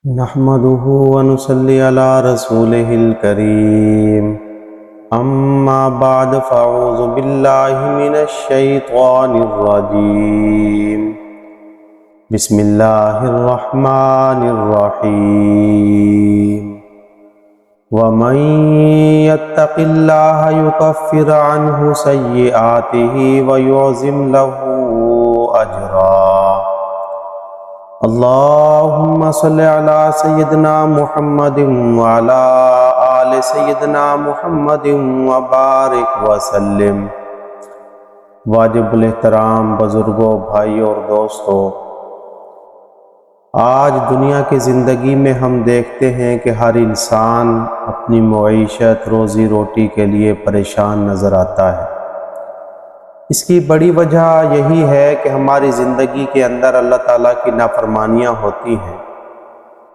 نحمده ونصلي على رسوله الكريم أما بعد فأعوذ بالله من الشيطان الرجيم بسم الله الرحمن الرحيم ومن يتق الله يكفر عنه سيئاته ويعظم له أجرا اللهم صل على سيدنا محمد وعلى آل سيدنا محمد وبارك وسلم۔ واجب الاحترام بزرگوں، بھائیوں اور دوستوں، آج دنیا کی زندگی میں ہم دیکھتے ہیں کہ ہر انسان اپنی معیشت، روزی روٹی کے لیے پریشان نظر آتا ہے۔ اس کی بڑی وجہ یہی ہے کہ ہماری زندگی کے اندر اللہ تعالیٰ کی نافرمانیاں ہوتی ہیں۔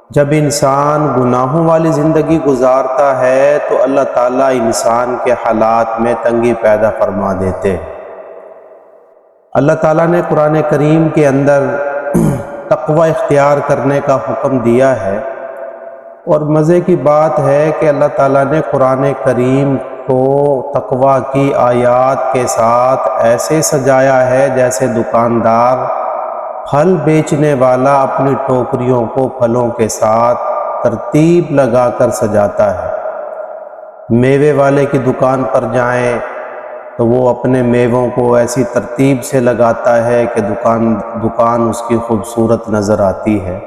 جب انسان گناہوں والی زندگی گزارتا ہے تو اللہ تعالیٰ انسان کے حالات میں تنگی پیدا فرما دیتے ہیں۔ اللہ تعالیٰ نے قرآن کریم کے اندر تقوی اختیار کرنے کا حکم دیا ہے، اور مزے کی بات ہے کہ اللہ تعالیٰ نے قرآن کریم کو تقوی کی آیات کے ساتھ ایسے سجایا ہے جیسے دکاندار پھل بیچنے والا اپنی ٹوکریوں کو پھلوں کے ساتھ ترتیب لگا کر سجاتا ہے۔ میوے والے کی دکان پر جائیں تو وہ اپنے میووں کو ایسی ترتیب سے لگاتا ہے کہ دکان اس کی خوبصورت نظر آتی ہے۔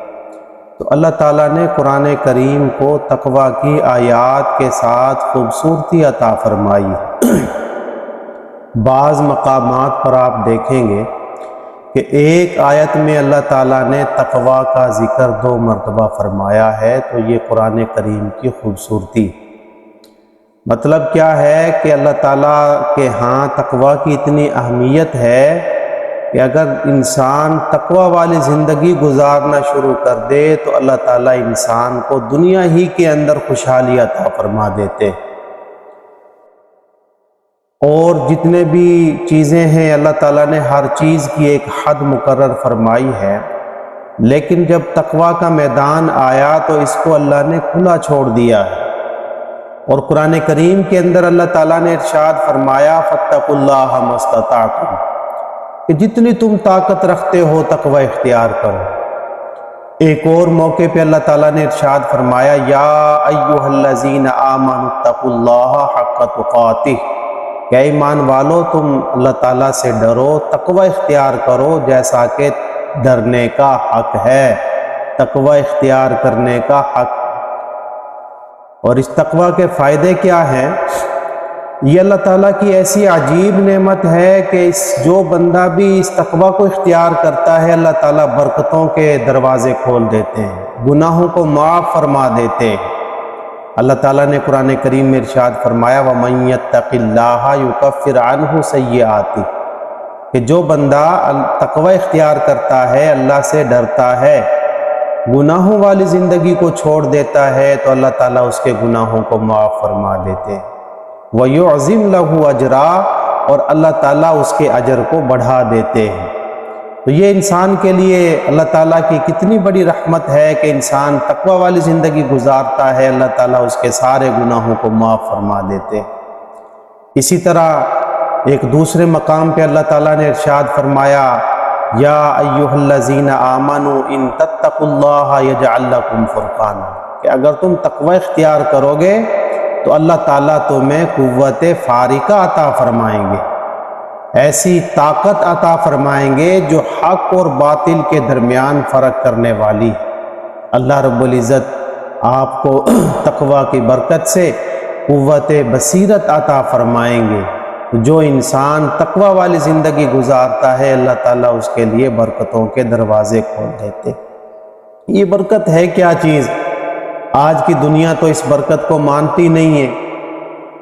تو اللہ تعالیٰ نے قرآن کریم کو تقوی کی آیات کے ساتھ خوبصورتی عطا فرمائی ہے۔ بعض مقامات پر آپ دیکھیں گے کہ ایک آیت میں اللہ تعالیٰ نے تقوی کا ذکر 2 مرتبہ فرمایا ہے، تو یہ قرآن کریم کی خوبصورتی۔ مطلب کیا ہے کہ اللہ تعالیٰ کے ہاں تقوی کی اتنی اہمیت ہے کہ اگر انسان تقوی والی زندگی گزارنا شروع کر دے تو اللہ تعالیٰ انسان کو دنیا ہی کے اندر خوشحالی عطا فرما دیتے، اور جتنے بھی چیزیں ہیں اللہ تعالیٰ نے ہر چیز کی ایک حد مقرر فرمائی ہے، لیکن جب تقوی کا میدان آیا تو اس کو اللہ نے کھلا چھوڑ دیا ہے۔ اور قرآن کریم کے اندر اللہ تعالیٰ نے ارشاد فرمایا فاتقوا اللہ ما استطعتم، کہ جتنی تم طاقت رکھتے ہو تقوی اختیار کرو۔ ایک اور موقع پہ اللہ تعالیٰ نے ارشاد فرمایا یا ایھا الذین آمنوا اتقوا اللہ حق تقاتہ، کہ ایمان والو تم اللہ تعالیٰ سے ڈرو، تقوی اختیار کرو جیسا کہ ڈرنے کا حق ہے، تقوی اختیار کرنے کا حق۔ اور اس تقوی کے فائدے کیا ہیں؟ یہ اللہ تعالیٰ کی ایسی عجیب نعمت ہے کہ جو بندہ بھی اس تقوی کو اختیار کرتا ہے اللہ تعالیٰ برکتوں کے دروازے کھول دیتے ہیں، گناہوں کو معاف فرما دیتے ہیں۔ اللہ تعالیٰ نے قرآن کریم میں ارشاد فرمایا وَمَن يَتَّقِ اللَّهَ يُكَفِّرْ عَنْهُ سَيِّئَاتِهِ، کہ جو بندہ تقوی اختیار کرتا ہے، اللہ سے ڈرتا ہے، گناہوں والی زندگی کو چھوڑ دیتا ہے، تو اللہ تعالیٰ اس کے گناہوں کو معاف فرما دیتے ہیں۔ وَيُعْظِمْ لَهُ أَجْرًا، اور اللہ تعالیٰ اس کے اجر کو بڑھا دیتے ہیں۔ تو یہ انسان کے لیے اللہ تعالیٰ کی کتنی بڑی رحمت ہے کہ انسان تقوی والی زندگی گزارتا ہے، اللہ تعالیٰ اس کے سارے گناہوں کو معاف فرما دیتے ہیں۔ اسی طرح ایک دوسرے مقام پہ اللہ تعالیٰ نے ارشاد فرمایا یا ایھا الذین آمنوا ان تتقوا اللہ یجعل لکم فرقانا، کہ اگر تم تقوی اختیار کرو گے تو اللہ تعالیٰ تمہیں قوت فارقہ عطا فرمائیں گے، ایسی طاقت عطا فرمائیں گے جو حق اور باطل کے درمیان فرق کرنے والی۔ اللہ رب العزت آپ کو تقوی کی برکت سے قوت بصیرت عطا فرمائیں گے۔ جو انسان تقوی والی زندگی گزارتا ہے اللہ تعالیٰ اس کے لیے برکتوں کے دروازے کھول دیتے۔ یہ برکت ہے کیا چیز؟ آج کی دنیا تو اس برکت کو مانتی نہیں ہے،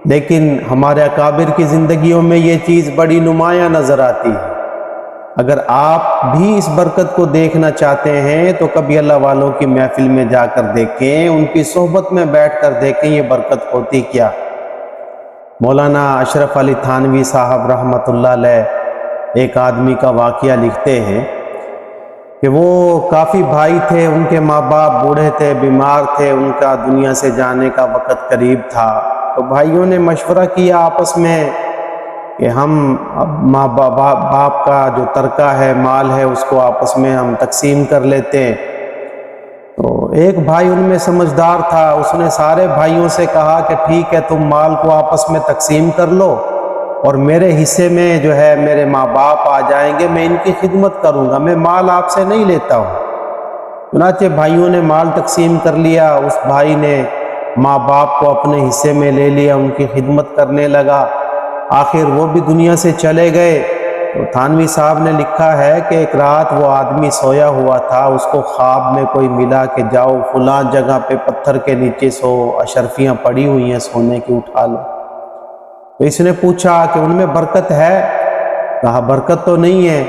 لیکن ہمارے اکابر کی زندگیوں میں یہ چیز بڑی نمایاں نظر آتی ہے۔ اگر آپ بھی اس برکت کو دیکھنا چاہتے ہیں تو کبھی اللہ والوں کی محفل میں جا کر دیکھیں، ان کی صحبت میں بیٹھ کر دیکھیں یہ برکت ہوتی کیا۔ مولانا اشرف علی تھانوی صاحب رحمۃ اللہ علیہ ایک آدمی کا واقعہ لکھتے ہیں کہ وہ کافی بھائی تھے، ان کے ماں باپ بوڑھے تھے، بیمار تھے، ان کا دنیا سے جانے کا وقت قریب تھا۔ تو بھائیوں نے مشورہ کیا آپس میں کہ ہم اب ماں باپ کا جو ترکہ ہے، مال ہے، اس کو آپس میں ہم تقسیم کر لیتے ہیں۔ تو ایک بھائی ان میں سمجھدار تھا، اس نے سارے بھائیوں سے کہا کہ ٹھیک ہے، تم مال کو آپس میں تقسیم کر لو، اور میرے حصے میں جو ہے میرے ماں باپ آ جائیں گے، میں ان کی خدمت کروں گا، میں مال آپ سے نہیں لیتا ہوں۔ چنانچہ بھائیوں نے مال تقسیم کر لیا، اس بھائی نے ماں باپ کو اپنے حصے میں لے لیا، ان کی خدمت کرنے لگا۔ آخر وہ بھی دنیا سے چلے گئے۔ تو تھانوی صاحب نے لکھا ہے کہ ایک رات وہ آدمی سویا ہوا تھا، اس کو خواب میں کوئی ملا کہ جاؤ فلاں جگہ پہ پتھر کے نیچے سو، اشرفیاں پڑی ہوئی ہیں سونے کی، اٹھا لو۔ تو اس نے پوچھا کہ ان میں برکت ہے؟ کہا برکت تو نہیں ہے۔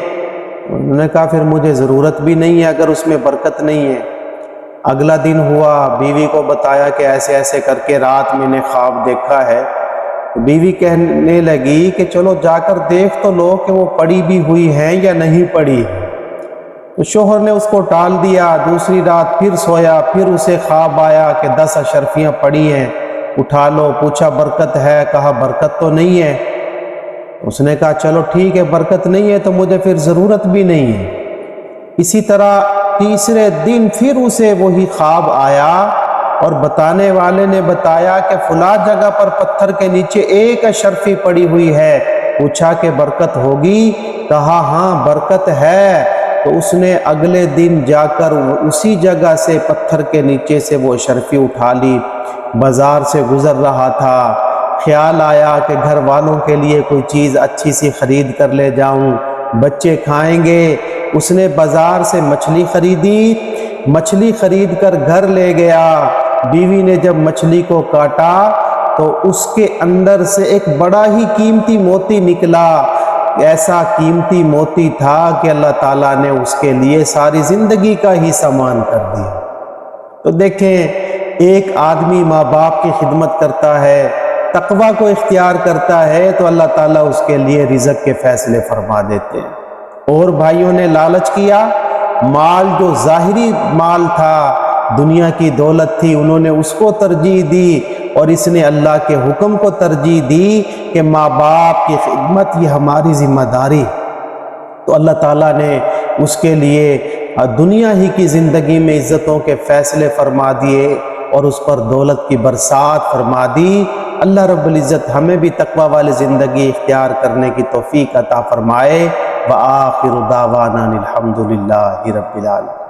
انہوں نے کہا پھر مجھے ضرورت بھی نہیں ہے اگر اس میں برکت نہیں ہے۔ اگلا دن ہوا، بیوی کو بتایا کہ ایسے ایسے کر کے رات میں نے خواب دیکھا ہے۔ بیوی کہنے لگی کہ چلو جا کر دیکھ تو لو کہ وہ پڑی بھی ہوئی ہیں یا نہیں پڑی۔ تو شوہر نے اس کو ٹال دیا۔ دوسری رات پھر سویا، پھر اسے خواب آیا کہ 10 اشرفیاں پڑی ہیں، اٹھا لو۔ پوچھا برکت ہے؟ کہا برکت تو نہیں ہے۔ اس نے کہا چلو ٹھیک ہے، برکت نہیں ہے تو مجھے پھر ضرورت بھی نہیں ہے۔ اسی طرح تیسرے دن پھر اسے وہی خواب آیا، اور بتانے والے نے بتایا کہ فلاں جگہ پر پتھر کے نیچے ایک اشرفی پڑی ہوئی ہے۔ پوچھا کہ برکت ہوگی؟ کہا ہاں برکت ہے۔ تو اس نے اگلے دن جا کر اسی جگہ سے پتھر کے نیچے سے وہ اشرفی اٹھا لی۔ بازار سے گزر رہا تھا، خیال آیا کہ گھر والوں کے لیے کوئی چیز اچھی سی خرید کر لے جاؤں، بچے کھائیں گے۔ اس نے بازار سے مچھلی خریدی، مچھلی خرید کر گھر لے گیا۔ بیوی نے جب مچھلی کو کاٹا تو اس کے اندر سے ایک بڑا ہی قیمتی موتی نکلا۔ ایسا قیمتی موتی تھا کہ اللہ تعالیٰ نے اس کے لیے ساری زندگی کا ہی سامان کر دیا۔ تو دیکھیں، ایک آدمی ماں باپ کی خدمت کرتا ہے، تقوی کو اختیار کرتا ہے، تو اللہ تعالیٰ اس کے لیے رزق کے فیصلے فرما دیتے ہیں۔ اور بھائیوں نے لالچ کیا، مال جو ظاہری مال تھا، دنیا کی دولت تھی، انہوں نے اس کو ترجیح دی، اور اس نے اللہ کے حکم کو ترجیح دی کہ ماں باپ کی خدمت یہ ہماری ذمہ داری۔ تو اللہ تعالیٰ نے اس کے لیے دنیا ہی کی زندگی میں عزتوں کے فیصلے فرما دیے، اور اس پر دولت کی برسات فرما دی۔ اللہ رب العزت ہمیں بھی تقوی والی زندگی اختیار کرنے کی توفیق عطا فرمائے۔ وآخر دعوانا الحمد للہ رب العالمین۔